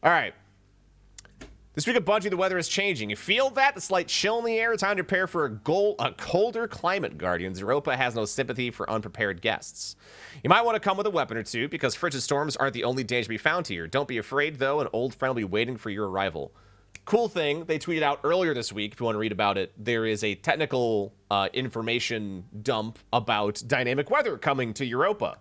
All right. This week at Bungie, the weather is changing. You feel that? The slight chill in the air? Time to prepare for a colder climate, Guardians. Europa has no sympathy for unprepared guests. You might want to come with a weapon or two, because frigid storms aren't the only danger to be found here. Don't be afraid, though. An old friend will be waiting for your arrival. Cool thing, they tweeted out earlier this week, if you want to read about it, there is a technical information dump about dynamic weather coming to Europa,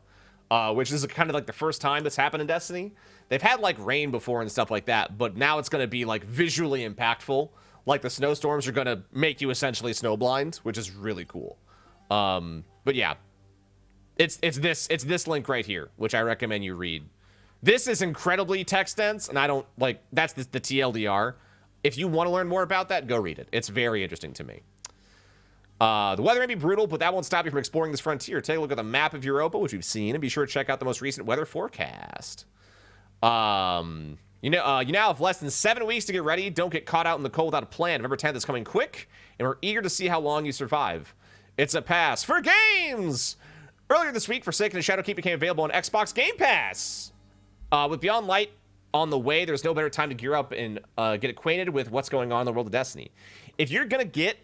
which is kind of like the first time that's happened in Destiny. They've had, like, rain before and stuff like that, but now it's going to be, like, visually impactful. Like, the snowstorms are going to make you essentially snowblind, which is really cool. But yeah, it's this link right here, which I recommend you read. This is incredibly text dense, and I don't, like, that's the TLDR. If you want to learn more about that, go read it. It's very interesting to me. The weather may be brutal, but that won't stop you from exploring this frontier. Take a look at the map of Europa, which we've seen, and be sure to check out the most recent weather forecast. You now have less than 7 weeks to get ready. Don't get caught out in the cold without a plan. November 10th is coming quick, and we're eager to see how long you survive. It's a pass for games! Earlier this week, Forsaken and Shadowkeep became available on Xbox Game Pass. With Beyond Light on the way, there's no better time to gear up and get acquainted with what's going on in the world of Destiny. If you're gonna get...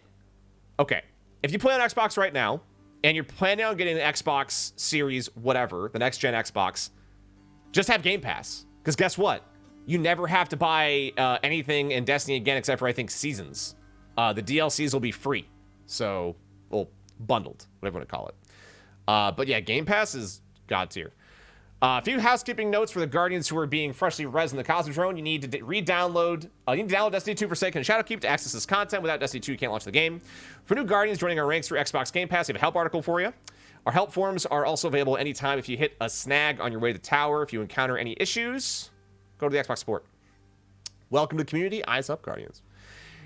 Okay, if you play on Xbox right now, and you're planning on getting the Xbox Series whatever, the next-gen Xbox, just have Game Pass. Because guess what? You never have to buy anything in Destiny again except for, I think, Seasons. The DLCs will be free. So, well, bundled, whatever you want to call it. But yeah, Game Pass is God tier. A few housekeeping notes for the Guardians who are being freshly res in the Cosmodrome. You need to re-download. You need to download Destiny 2 Forsaken and Shadowkeep to access this content. Without Destiny 2, you can't launch the game. For new Guardians joining our ranks through Xbox Game Pass, we have a help article for you. Our help forums are also available anytime if you hit a snag on your way to the tower. If you encounter any issues, go to the Xbox support. Welcome to the community. Eyes up, Guardians.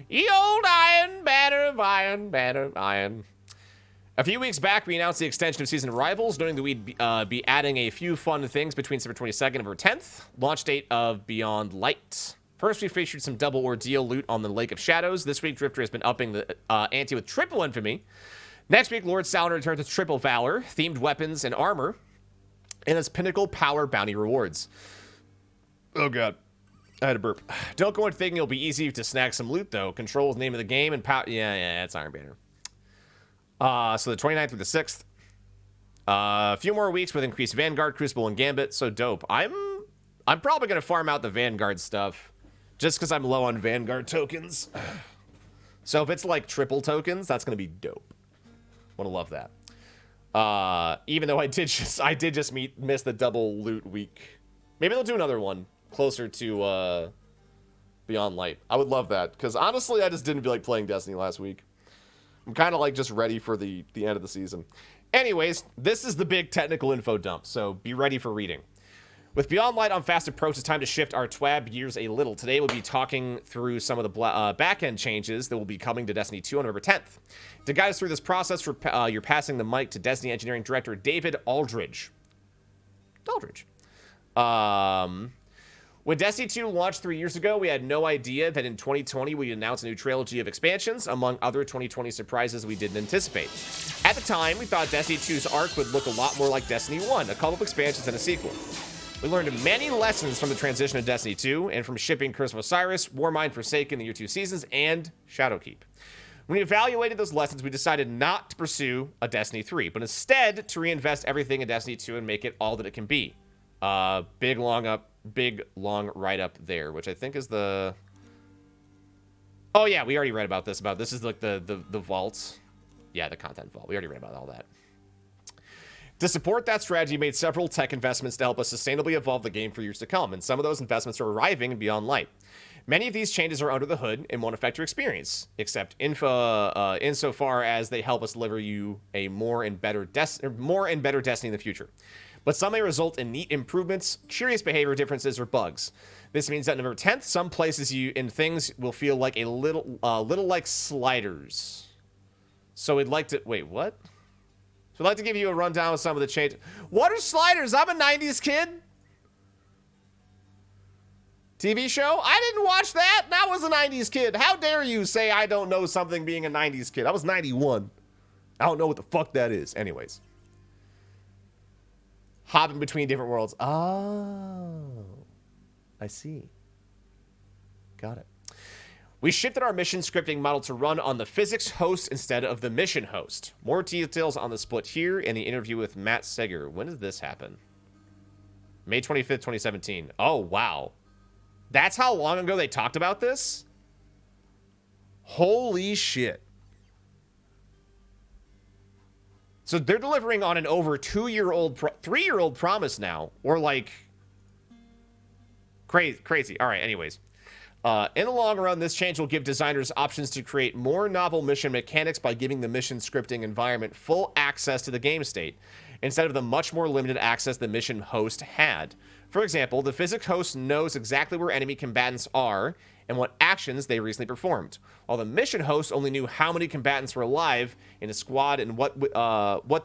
Ye old iron, banner of iron, banner of iron. A few weeks back, we announced the extension of Season of Rivals, noting that we'd be adding a few fun things between September 22nd and November 10th. Launch date of Beyond Light. First, we featured some double ordeal loot on the Lake of Shadows. This week, Drifter has been upping the ante with triple infamy. Next week, Lord Saladin returns with triple valor, themed weapons and armor, and its pinnacle power bounty rewards. Oh god, I had a burp. Don't go in thinking it'll be easy to snag some loot though. Control is the name of the game, and power. Yeah, it's Iron Banner. So the 29th through the 6th. A few more weeks with increased Vanguard, Crucible, and Gambit. So dope. I'm probably gonna farm out the Vanguard stuff, just because I'm low on Vanguard tokens. So if it's like triple tokens, that's gonna be dope. Want to love that. Even though I did just miss the double loot week. Maybe they'll do another one closer to Beyond Light. I would love that, because honestly, I just didn't feel like playing Destiny last week. I'm kind of like just ready for the end of the season. Anyways, this is the big technical info dump, so be ready for reading. With Beyond Light on fast approach, it's time to shift our TWaB gears a little. Today, we'll be talking through some of the back-end changes that will be coming to Destiny 2 on November 10th. To guide us through this process, you're passing the mic to Destiny Engineering Director David Aldridge. When Destiny 2 launched 3 years ago, we had no idea that in 2020 we'd announce a new trilogy of expansions, among other 2020 surprises we didn't anticipate. At the time, we thought Destiny 2's arc would look a lot more like Destiny 1, a couple of expansions and a sequel. We learned many lessons from the transition of Destiny 2, and from shipping Curse of Osiris, Warmind Forsaken, the Year 2 Seasons, and Shadowkeep. When we evaluated those lessons, we decided not to pursue a Destiny 3, but instead to reinvest everything in Destiny 2 and make it all that it can be. Big long write-up there, which I think is the... Oh yeah, we already read about this. This is like the vault. Yeah, the content vault. We already read about all that. To support that strategy, we made several tech investments to help us sustainably evolve the game for years to come, and some of those investments are arriving in Beyond Light. Many of these changes are under the hood and won't affect your experience, except insofar as they help us deliver you a more and better Destiny in the future. But some may result in neat improvements, curious behavior differences, or bugs. This means that on November 10th, some places and things will feel like a little like sliders. So we'd like to... Wait, what? So I'd like to give you a rundown of some of the changes. What are sliders? I'm a 90s kid. TV show? I didn't watch that. That was a 90s kid. How dare you say I don't know something being a 90s kid? I was 91. I don't know what the fuck that is. Anyways. Hopping between different worlds. Oh. I see. Got it. We shifted our mission scripting model to run on the physics host instead of the mission host. More details on the split here in the interview with Matt Seger. When did this happen? May 25th, 2017. Oh, wow. That's how long ago they talked about this? Holy shit. So they're delivering on an over 2-year-old, 3-year-old promise now. Or like... Crazy. All right, anyways. In the long run, this change will give designers options to create more novel mission mechanics by giving the mission scripting environment full access to the game state, instead of the much more limited access the mission host had. For example, the physics host knows exactly where enemy combatants are and what actions they recently performed, while the mission host only knew how many combatants were alive in a squad and what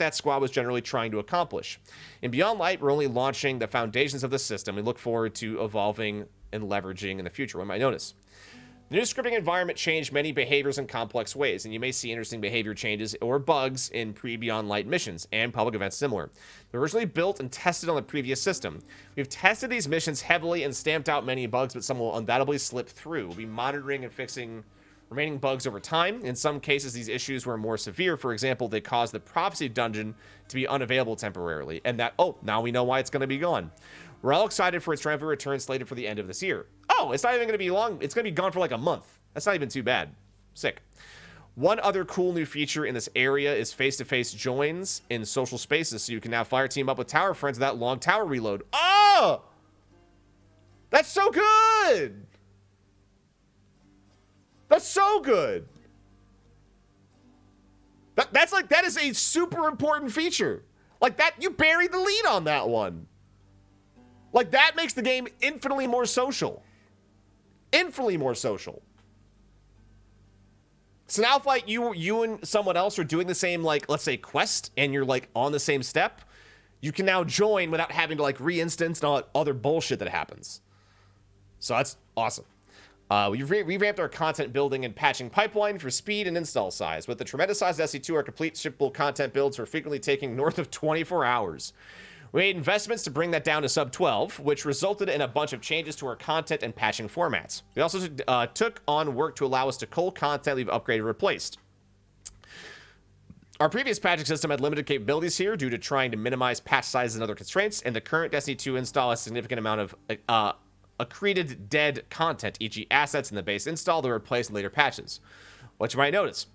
that squad was generally trying to accomplish. In Beyond Light, we're only launching the foundations of the system. We look forward to evolving and leveraging in the future. One might notice. The new scripting environment changed many behaviors in complex ways, and you may see interesting behavior changes or bugs in pre-Beyond Light missions and public events similar. They were originally built and tested on the previous system. We've tested these missions heavily and stamped out many bugs, but some will undoubtedly slip through. We'll be monitoring and fixing remaining bugs over time. In some cases, these issues were more severe. For example, they caused the Prophecy Dungeon to be unavailable temporarily, and that, oh, now we know why it's going to be gone. We're all excited for its triumphant return slated for the end of this year. Oh, it's not even going to be long. It's going to be gone for like a month. That's not even too bad. Sick. One other cool new feature in this area is face-to-face joins in social spaces, so you can now fire team up with tower friends without long tower reload. Oh! That's so good! That's so good! That is a super important feature. Like that, you buried the lead on that one. Like, that makes the game infinitely more social. Infinitely more social. So now if, like, you and someone else are doing the same, like, let's say, quest, and you're, like, on the same step, you can now join without having to, like, re-instance and all that other bullshit that happens. So that's awesome. We've revamped our content building and patching pipeline for speed and install size. With the tremendous size of SC2, our complete shippable content builds are frequently taking north of 24 hours. We made investments to bring that down to sub 12, which resulted in a bunch of changes to our content and patching formats. We also took on work to allow us to cull content we've upgraded or replaced. Our previous patching system had limited capabilities here due to trying to minimize patch sizes and other constraints, and the current Destiny 2 install has a significant amount of accreted dead content, e.g. assets in the base install that were replaced in later patches. What you might notice.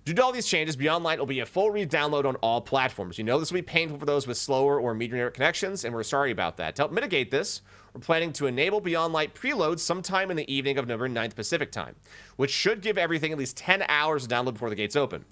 Due to all these changes, Beyond Light will be a full re-download on all platforms. You know this will be painful for those with slower or medium internet connections, and we're sorry about that. To help mitigate this, we're planning to enable Beyond Light preloads sometime in the evening of November 9th Pacific time, which should give everything at least 10 hours to download before the gates open.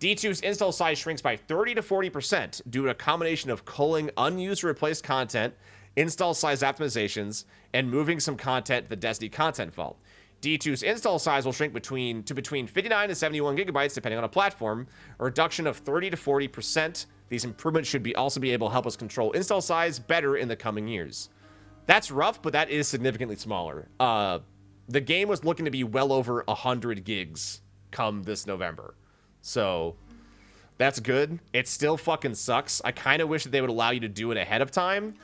D2's install size shrinks by 30 to 40% due to a combination of culling unused or replaced content, install size optimizations, and moving some content to the Destiny content vault. D2's install size will shrink between 59 and 71 gigabytes depending on a platform, a reduction of 30 to 40%. These improvements should also be able to help us control install size better in the coming years. That's rough, but that is significantly smaller. The game was looking to be well over 100 gigs come this November. So that's good. It still fucking sucks. I kind of wish that they would allow you to do it ahead of time.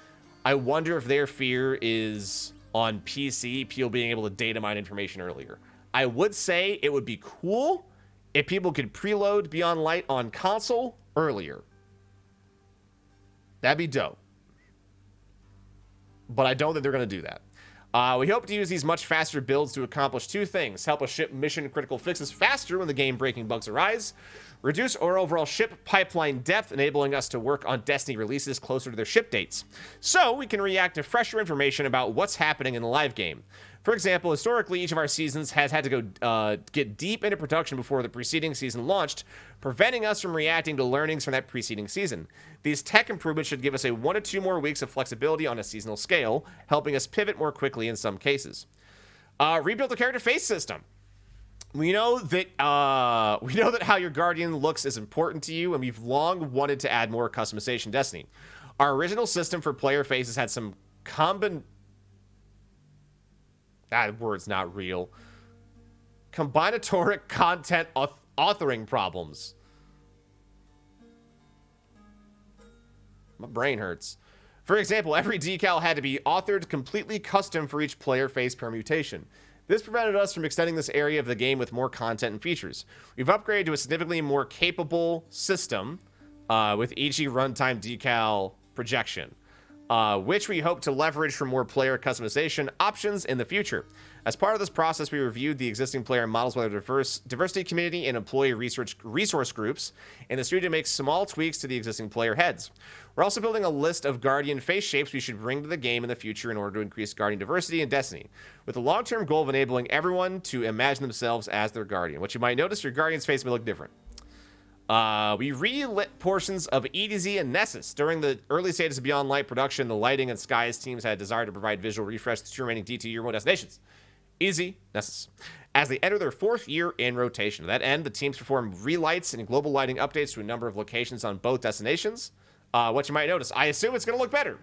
I wonder if their fear is on PC, people being able to data mine information earlier. I would say it would be cool if people could preload Beyond Light on console earlier. That'd be dope. But I don't think they're going to do that. We hope to use these much faster builds to accomplish two things. Help us ship mission-critical fixes faster when the game-breaking bugs arise. Reduce our overall ship pipeline depth, enabling us to work on Destiny releases closer to their ship dates. So we can react to fresher information about what's happening in the live game. For example, historically, each of our seasons has had to go get deep into production before the preceding season launched, preventing us from reacting to learnings from that preceding season. These tech improvements should give us 1 to 2 more weeks of flexibility on a seasonal scale, helping us pivot more quickly in some cases. Rebuild the character face system. We know that how your Guardian looks is important to you, and we've long wanted to add more customization to Destiny. Our original system for player faces had some that word's not real. Combinatoric content authoring problems. My brain hurts. For example, every decal had to be authored completely custom for each player face permutation. This prevented us from extending this area of the game with more content and features. We've upgraded to a significantly more capable system with EG runtime decal projection, which we hope to leverage for more player customization options in the future. As part of this process, we reviewed the existing player models with our diversity community and employee resource groups, and the studio makes small tweaks to the existing player heads. We're also building a list of Guardian face shapes we should bring to the game in the future in order to increase Guardian diversity in Destiny, with the long-term goal of enabling everyone to imagine themselves as their Guardian. What you might notice, your Guardian's face may look different. We relit portions of EDZ and Nessus. During the early stages of Beyond Light production, the Lighting and Skies teams had a desire to provide visual refresh to the two remaining D2 Year 1 destinations. Easy, Nessus. As they enter their 4th year in rotation. To that end, the teams perform relights and global lighting updates to a number of locations on both destinations. What you might notice, I assume it's going to look better.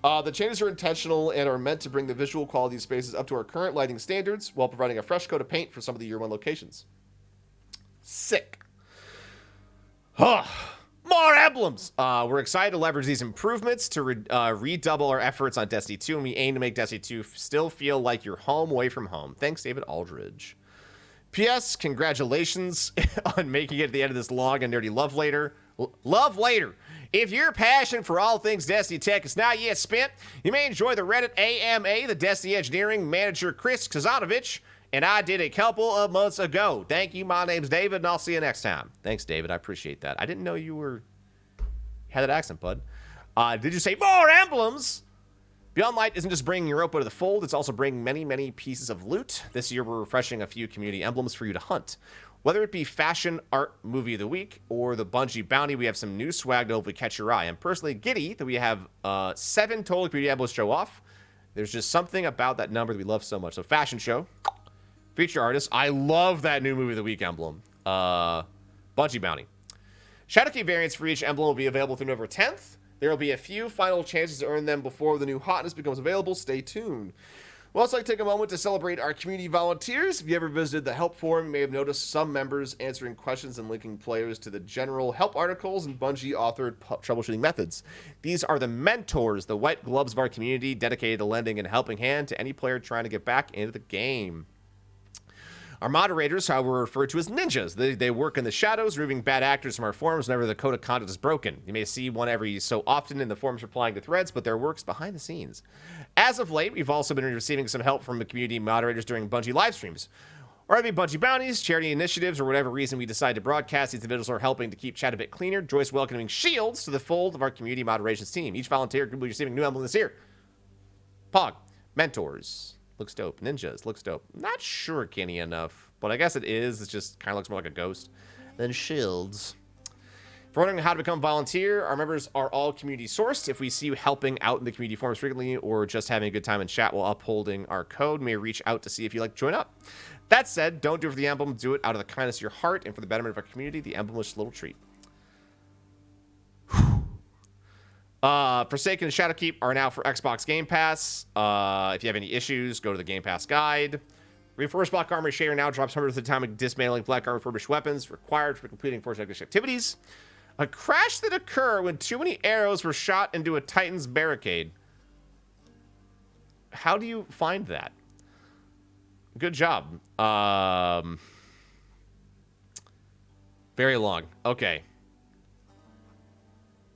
The changes are intentional and are meant to bring the visual quality of spaces up to our current lighting standards while providing a fresh coat of paint for some of the Year 1 locations. Sick. More emblems! We're excited to leverage these improvements to redouble our efforts on Destiny 2, and we aim to make Destiny 2 still feel like you're home away from home. Thanks, David Aldridge. P.S. Congratulations on making it to the end of this long and nerdy love later. Love later. If your passion for all things Destiny tech is not yet spent, you may enjoy the Reddit AMA, the Destiny engineering manager Chris Kazanovich, and I did a couple of months ago. Thank you. My name's David, and I'll see you next time. Thanks, David. I appreciate that. I didn't know you had that accent, bud. Did you say more emblems? Beyond Light isn't just bringing Europa to the fold. It's also bringing many, many pieces of loot. This year, we're refreshing a few community emblems for you to hunt. Whether it be Fashion Art Movie of the Week or the Bungie Bounty, we have some new swag to hopefully catch your eye. I'm personally giddy that we have 7 total community emblems to show off. There's just something about that number that we love so much. So Fashion Show. Feature artist. I love that new Movie of the Week emblem. Bungie Bounty. Shadowkey variants for each emblem will be available through November 10th. There will be a few final chances to earn them before the new hotness becomes available. Stay tuned. We'll also like to take a moment to celebrate our community volunteers. If you ever visited the help forum, you may have noticed some members answering questions and linking players to the general help articles and Bungie-authored troubleshooting methods. These are the mentors, the white gloves of our community, dedicated to lending a helping hand to any player trying to get back into the game. Our moderators, how we're referred to as ninjas. They work in the shadows, removing bad actors from our forums whenever the code of conduct is broken. You may see one every so often in the forums replying to threads, but their work's behind the scenes. As of late, we've also been receiving some help from the community moderators during Bungie live streams. Or having Bungie bounties, charity initiatives, or whatever reason we decide to broadcast, these individuals are helping to keep chat a bit cleaner. Joyce welcoming shields to the fold of our community moderations team. Each volunteer will be receiving new emblem this year. Pog. Mentors. Looks dope. Ninjas. Looks dope. Not sure Kenny enough, but I guess it is. It just kind of looks more like a ghost. Then shields. If you're wondering how to become a volunteer, our members are all community sourced. If we see you helping out in the community forums frequently or just having a good time in chat while upholding our code, you may reach out to see if you'd like to join up. That said, don't do it for the emblem. Do it out of the kindness of your heart and for the betterment of our community. The emblem is just a little treat. Forsaken and Shadowkeep are now for Xbox Game Pass. If you have any issues, go to the Game Pass guide. Reforged Black Armor Shader now drops hundreds of the time of dismantling Black Armor refurbished weapons required for completing Forged activities. A crash that occurred when too many arrows were shot into a Titan's barricade. How do you find that? Good job. Very long. Okay.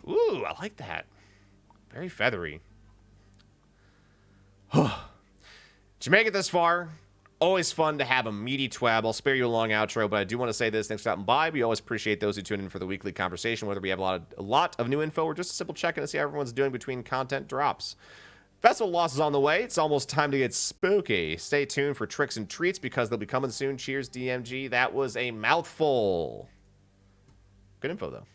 Ooh, I like that. Very feathery. Did you make it this far? Always fun to have a meaty TWaB. I'll spare you a long outro, but I do want to say this. Thanks for stopping by. We always appreciate those who tune in for the weekly conversation, whether we have a lot of new info or just a simple check-in to see how everyone's doing between content drops. Festival loss is on the way. It's almost time to get spooky. Stay tuned for tricks and treats because they'll be coming soon. Cheers, DMG. That was a mouthful. Good info, though.